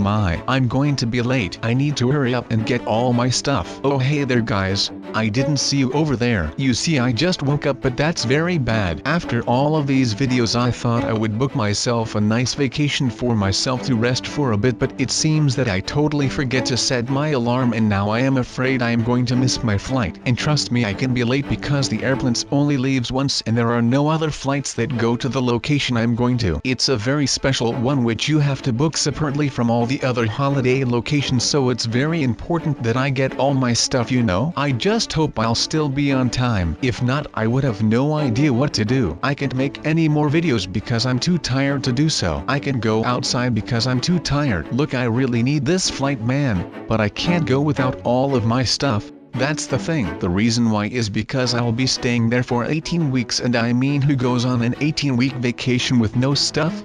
my, I'm going to be late. I need to hurry up and get all my stuff. Oh hey there guys, I didn't see you over there. You see I just woke up, but that's very bad. After all of these videos I thought I would book myself a nice vacation for myself to rest for a bit, but it seems that I totally forget to set my alarm, and now I am afraid I am going to miss my flight. And trust me, I can be late because the airplane only leaves once and there are no other flights that go to the location I'm going to. It's a very special one which you have to book separately from all the other holiday locations, so it's very important that I get all my stuff, you know. I just hope I'll still be on time. If not, I would have no idea what to do. I can't make any more videos because I'm too tired to do so. I can go outside because I'm too tired. Look, I really need this flight, man, but I can't go without all of my stuff. That's the thing. The reason why is because I'll be staying there for 18 weeks, and I mean, who goes on an 18-week vacation with no stuff?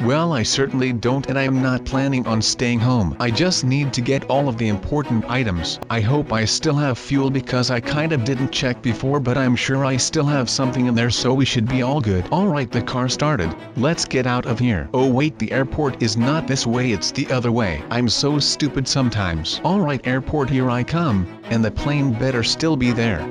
Well, I certainly don't, and I am not planning on staying home. I just need to get all of the important items. I hope I still have fuel because I kind of didn't check before, but I'm sure I still have something in there, so we should be all good. Alright, the car started. Let's get out of here. Oh wait, the airport is not this way, it's the other way. I'm so stupid sometimes. Alright airport, here I come, and the plane better still be there.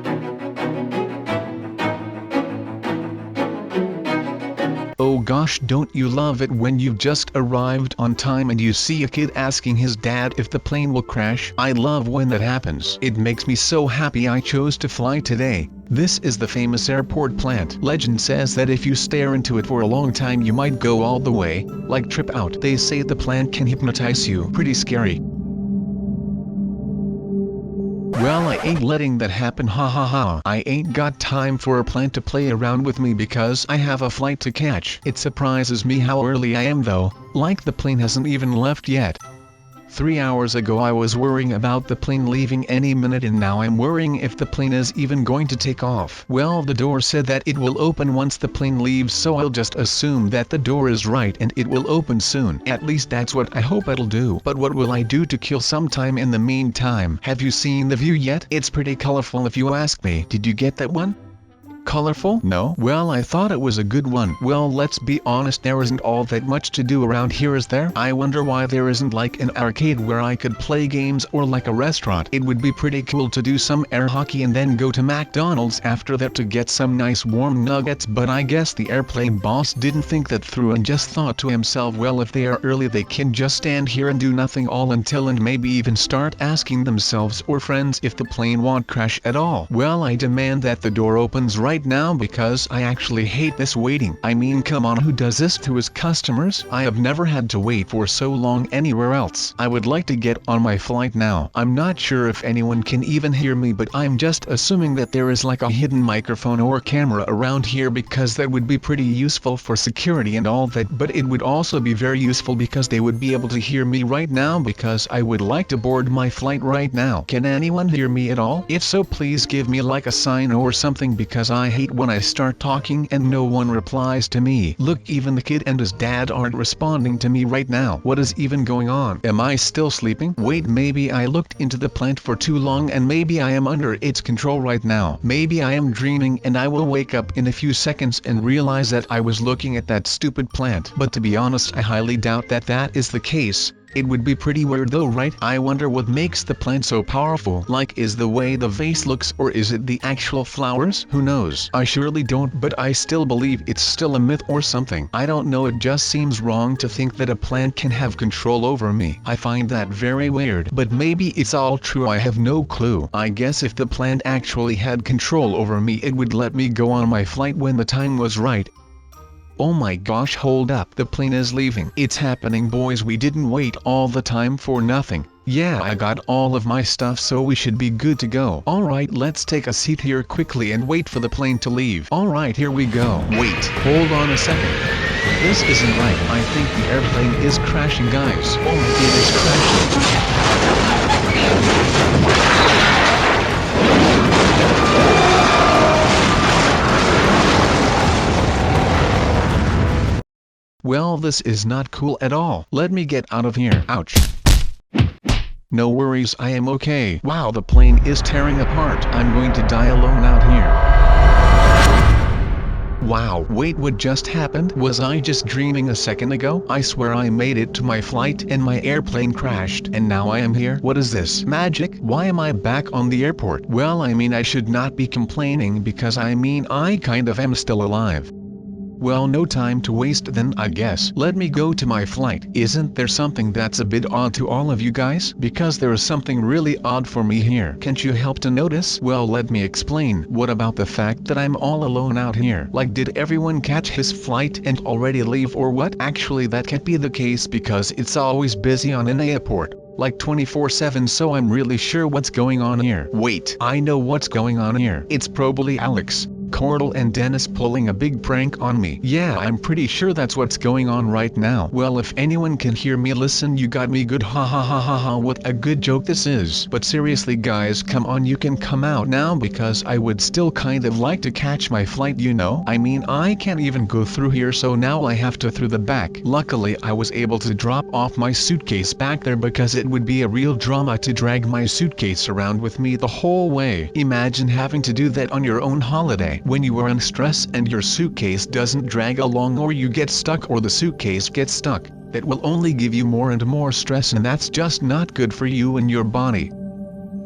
Oh gosh, don't you love it when you've just arrived on time and you see a kid asking his dad if the plane will crash? I love when that happens. It makes me so happy I chose to fly today. This is the famous airport plant. Legend says that if you stare into it for a long time you might go all the way, like trip out. They say the plant can hypnotize you. Pretty scary. Well, I ain't letting that happen, ha ha ha. I ain't got time for a plant to play around with me because I have a flight to catch. It surprises me how early I am though, like the plane hasn't even left yet. 3 hours ago I was worrying about the plane leaving any minute, and now I'm worrying if the plane is even going to take off. Well, the door said that it will open once the plane leaves, so I'll just assume that the door is right and it will open soon. At least that's what I hope it'll do. But what will I do to kill some time in the meantime? Have you seen the view yet? It's pretty colorful if you ask me. Did you get that one? Colorful? No? Well, I thought it was a good one. Well, let's be honest, there isn't all that much to do around here, is there? I wonder why there isn't like an arcade where I could play games, or like a restaurant. It would be pretty cool to do some air hockey and then go to McDonald's after that to get some nice warm nuggets, but I guess the airplane boss didn't think that through and just thought to himself, well, if they are early they can just stand here and do nothing all until, and maybe even start asking themselves or friends if the plane won't crash at all. Well, I demand that the door opens right now because I actually hate this waiting. I mean, come on, who does this to his customers? I have never had to wait for so long anywhere else. I would like to get on my flight now. I'm not sure if anyone can even hear me, but I'm just assuming that there is like a hidden microphone or camera around here because that would be pretty useful for security and all that, but it would also be very useful because they would be able to hear me right now because I would like to board my flight right now. Can anyone hear me at all? If so, please give me like a sign or something because I hate when I start talking and no one replies to me. Look, even the kid and his dad aren't responding to me right now. What is even going on? Am I still sleeping? Wait, maybe I looked into the plant for too long and maybe I am under its control right now. Maybe I am dreaming and I will wake up in a few seconds and realize that I was looking at that stupid plant. But to be honest, I highly doubt that that is the case. It would be pretty weird though, right? I wonder what makes the plant so powerful. Like, is the way the vase looks, or is it the actual flowers? Who knows? I surely don't, but I still believe it's still a myth or something. I don't know, it just seems wrong to think that a plant can have control over me. I find that very weird, but maybe it's all true, I have no clue. I guess if the plant actually had control over me, it would let me go on my flight when the time was right. Oh my gosh, hold up, the plane is leaving. It's happening, boys, we didn't wait all the time for nothing. Yeah, I got all of my stuff, so we should be good to go. Alright, let's take a seat here quickly and wait for the plane to leave. Alright, here we go. Wait, hold on a second. This isn't right. I think the airplane is crashing, guys. Oh, it is crashing. Well, this is not cool at all. Let me get out of here. Ouch. No worries, I am okay. Wow, the plane is tearing apart. I'm going to die alone out here. Wow, wait, what just happened? Was I just dreaming a second ago? I swear I made it to my flight and my airplane crashed and now I am here. What is this? Magic? Why am I back on the airport? Well, I mean, I should not be complaining because I mean I kind of am still alive. Well, no time to waste then, I guess. Let me go to my flight. Isn't there something that's a bit odd to all of you guys? Because there is something really odd for me here. Can't you help to notice? Well, let me explain. What about the fact that I'm all alone out here? Like, did everyone catch his flight and already leave or what? Actually, that can't be the case because it's always busy on an airport. Like 24/7, so I'm really sure what's going on here. Wait, I know what's going on here. It's probably Alex, Cordell and Dennis pulling a big prank on me. Yeah, I'm pretty sure that's what's going on right now. Well, if anyone can hear me, listen, you got me good, ha ha ha ha ha, what a good joke this is. But seriously guys, come on, you can come out now because I would still kind of like to catch my flight, you know? I mean, I can't even go through here, so now I have to through the back. Luckily, I was able to drop off my suitcase back there because it would be a real drama to drag my suitcase around with me the whole way. Imagine having to do that on your own holiday. When you are in stress and your suitcase doesn't drag along or you get stuck or the suitcase gets stuck, that will only give you more and more stress, and that's just not good for you and your body.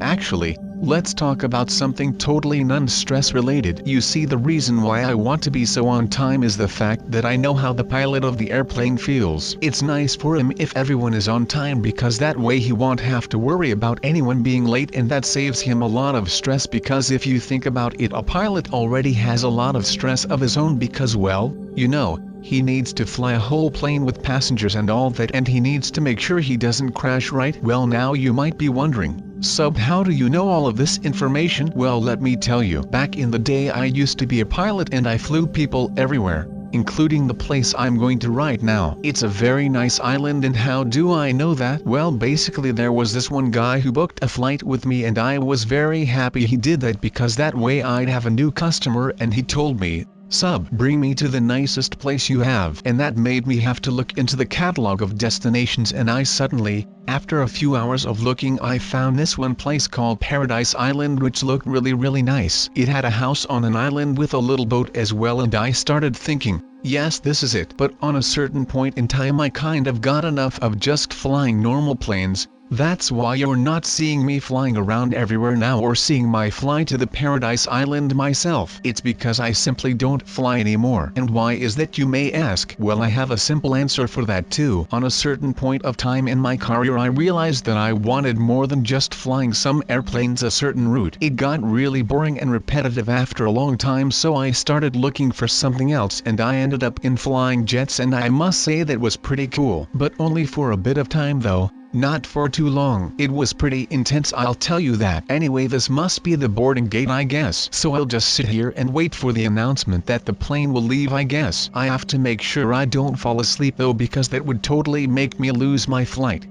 Actually, let's talk about something totally non-stress related. You see, the reason why I want to be so on time is the fact that I know how the pilot of the airplane feels. It's nice for him if everyone is on time because that way he won't have to worry about anyone being late, and that saves him a lot of stress because if you think about it, a pilot already has a lot of stress of his own because, well, you know, he needs to fly a whole plane with passengers and all that, and he needs to make sure he doesn't crash, right? Well, now you might be wondering, Sub, how do you know all of this information? Well, let me tell you. Back in the day, I used to be a pilot and I flew people everywhere, including the place I'm going to right now. It's a very nice island, and how do I know that? Well, basically there was this one guy who booked a flight with me and I was very happy he did that because that way I'd have a new customer, and he told me, Sub, bring me to the nicest place you have. And that made me have to look into the catalog of destinations, and I suddenly, after a few hours of looking, I found this one place called Paradise Island, which looked really nice. It had a house on an island with a little boat as well, and I started thinking, yes, this is it. But on a certain point in time I kind of got enough of just flying normal planes. That's why you're not seeing me flying around everywhere now or seeing my fly to the Paradise Island myself. It's because I simply don't fly anymore. And why is that, you may ask? Well, I have a simple answer for that too. On a certain point of time in my career, I realized that I wanted more than just flying some airplanes a certain route. It got really boring and repetitive after a long time, so I started looking for something else, and I ended up in flying jets, and I must say that was pretty cool. But only for a bit of time though. Not for too long. It was pretty intense, I'll tell you that. Anyway, this must be the boarding gate, I guess. So I'll just sit here and wait for the announcement that the plane will leave, I guess. I have to make sure I don't fall asleep though, because that would totally make me lose my flight.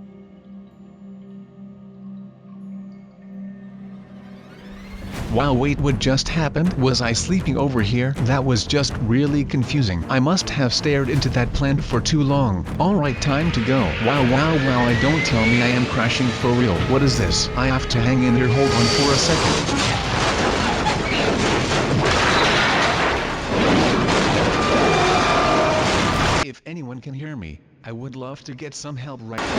Wow, wait, what just happened? Was I sleeping over here? That was just really confusing. I must have stared into that plant for too long. Alright, time to go. Wow, I don't tell me I am crashing for real. What is this? I have to hang in here, hold on for a second. If anyone can hear me, I would love to get some help right now.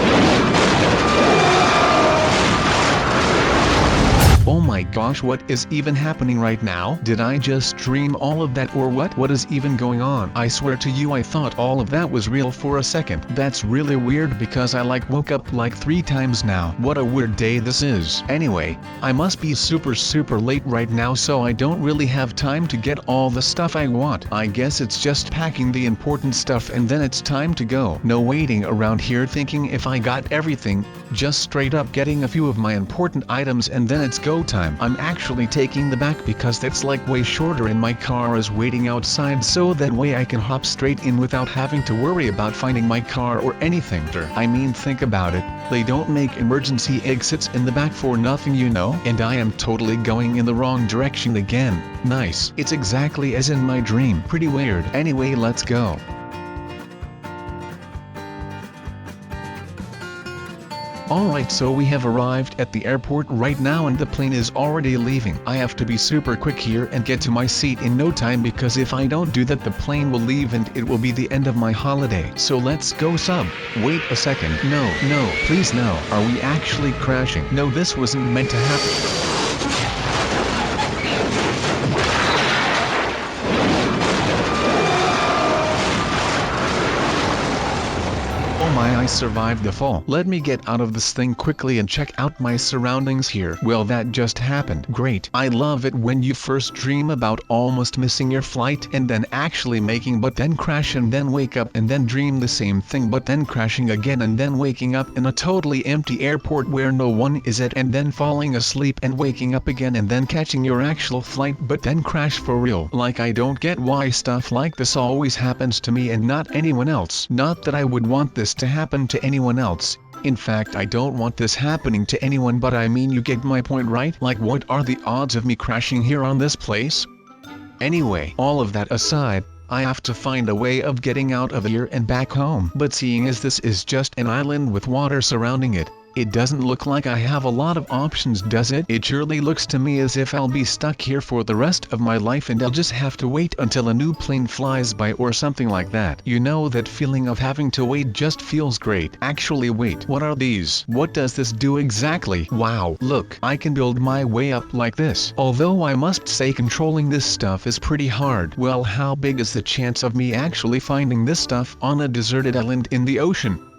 Oh my gosh, what is even happening right now? Did I just dream all of that or what? What is even going on? I swear to you, I thought all of that was real for a second. That's really weird because I woke up like 3 times now. What a weird day this is. Anyway, I must be super late right now, so I don't really have time to get all the stuff I want. I guess it's just packing the important stuff and then it's time to go. No waiting around here thinking if I got everything, just straight up getting a few of my important items and then it's go time. I'm actually taking the back because that's like way shorter and my car is waiting outside, so that way I can hop straight in without having to worry about finding my car or anything. I mean, think about it, they don't make emergency exits in the back for nothing, you know? And I am totally going in the wrong direction again. Nice. It's exactly as in my dream. Pretty weird. Anyway, let's go. Alright, so we have arrived at the airport right now and the plane is already leaving. I have to be super quick here and get to my seat in no time because if I don't do that the plane will leave and it will be the end of my holiday. So let's go sub. Wait a second. No, please no. Are we actually crashing? No, this wasn't meant to happen. Oh my, I survived the fall. Let me get out of this thing quickly and check out my surroundings here. Well, that just happened. Great. I love it when you first dream about almost missing your flight and then actually making but then crash and then wake up and then dream the same thing but then crashing again and then waking up in a totally empty airport where no one is at and then falling asleep and waking up again and then catching your actual flight but then crash for real. Like, I don't get why stuff like this always happens to me and not anyone else. Not that I would want this to happen to anyone else. In fact, I don't want this happening to anyone, but I mean, you get my point, right? Like, what are the odds of me crashing here on this place? Anyway, all of that aside, I have to find a way of getting out of here and back home. But seeing as this is just an island with water surrounding it, it doesn't look like I have a lot of options, does it? It surely looks to me as if I'll be stuck here for the rest of my life and I'll just have to wait until a new plane flies by or something like that. You know, that feeling of having to wait just feels great. Actually, wait, what are these? What does this do exactly? Wow, look, I can build my way up like this. Although I must say controlling this stuff is pretty hard. Well, how big is the chance of me actually finding this stuff on a deserted island in the ocean?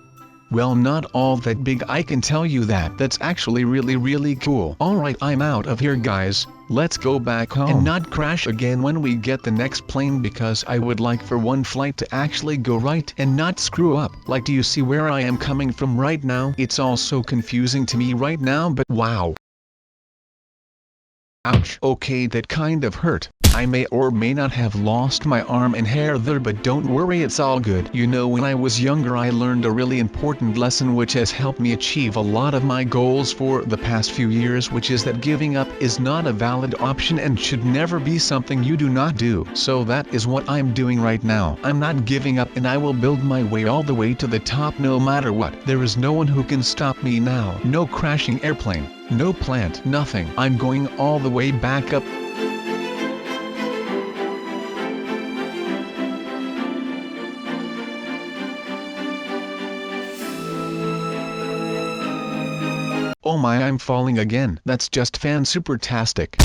Well, not all that big, I can tell you that. That's actually really cool. Alright, I'm out of here, guys. Let's go back home and not crash again when we get the next plane, because I would like for one flight to actually go right and not screw up. Like, do you see where I am coming from right now? It's all so confusing to me right now, but wow. Ouch. Okay, that kind of hurt. I may or may not have lost my arm and hair there, but don't worry, it's all good. You know, when I was younger I learned a really important lesson which has helped me achieve a lot of my goals for the past few years, which is that giving up is not a valid option and should never be something you do not do. So that is what I'm doing right now. I'm not giving up and I will build my way all the way to the top no matter what. There is no one who can stop me now. No crashing airplane. No plant. Nothing. I'm going all the way back up. Oh my, I'm falling again. That's just fan-super-tastic.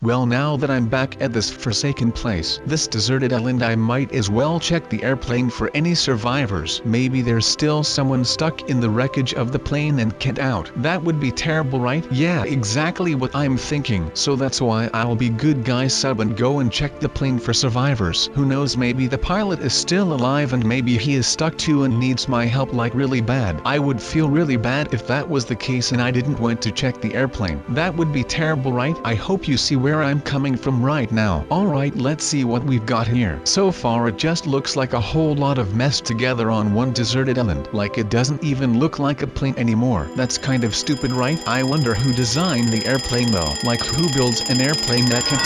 Well, now that I'm back at this forsaken place, this deserted island, I might as well check the airplane for any survivors. Maybe there's still someone stuck in the wreckage of the plane and can't out. That would be terrible, right? Yeah, exactly what I'm thinking. So that's why I'll be good guy sub and go and check the plane for survivors. Who knows, maybe the pilot is still alive and maybe he is stuck too and needs my help like really bad. I would feel really bad if that was the case and I didn't want to check the airplane. That would be terrible, right? I hope you see where I'm coming from right now. Alright, let's see what we've got here. So far it just looks like a whole lot of mess together on one deserted island. Like, it doesn't even look like a plane anymore. That's kind of stupid, right? I wonder who designed the airplane though. Like, who builds an airplane that can...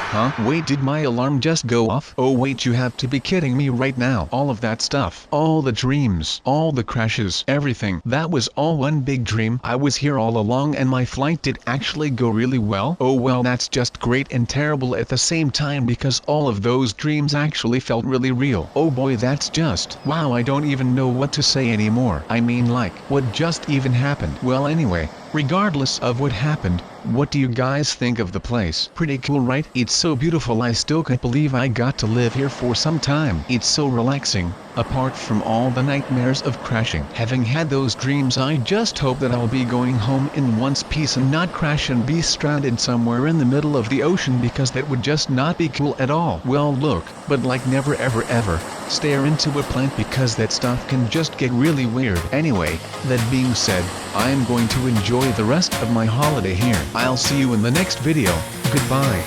Huh? Wait, did my alarm just go off? Oh wait, you have to be kidding me right now. All of that stuff, all the dreams, all the crashes, everything, that was all one big dream. I was here all along and my flight did actually go really well. Oh well, that's just great and terrible at the same time, because all of those dreams actually felt really real. Oh boy, that's just... wow, I don't even know what to say anymore. I mean, like, what just even happened? Well, anyway, regardless of what happened, what do you guys think of the place? Pretty cool, right? It's so beautiful, I still can't believe I got to live here for some time. It's so relaxing, apart from all the nightmares of crashing. Having had those dreams, I just hope that I'll be going home in one piece and not crash and be stranded somewhere in the middle of the ocean, because that would just not be cool at all. Well, look, but like, never ever stare into a plant, because that stuff can just get really weird. Anyway, that being said, I am going to enjoy the rest of my holiday here. I'll see you in the next video. Goodbye.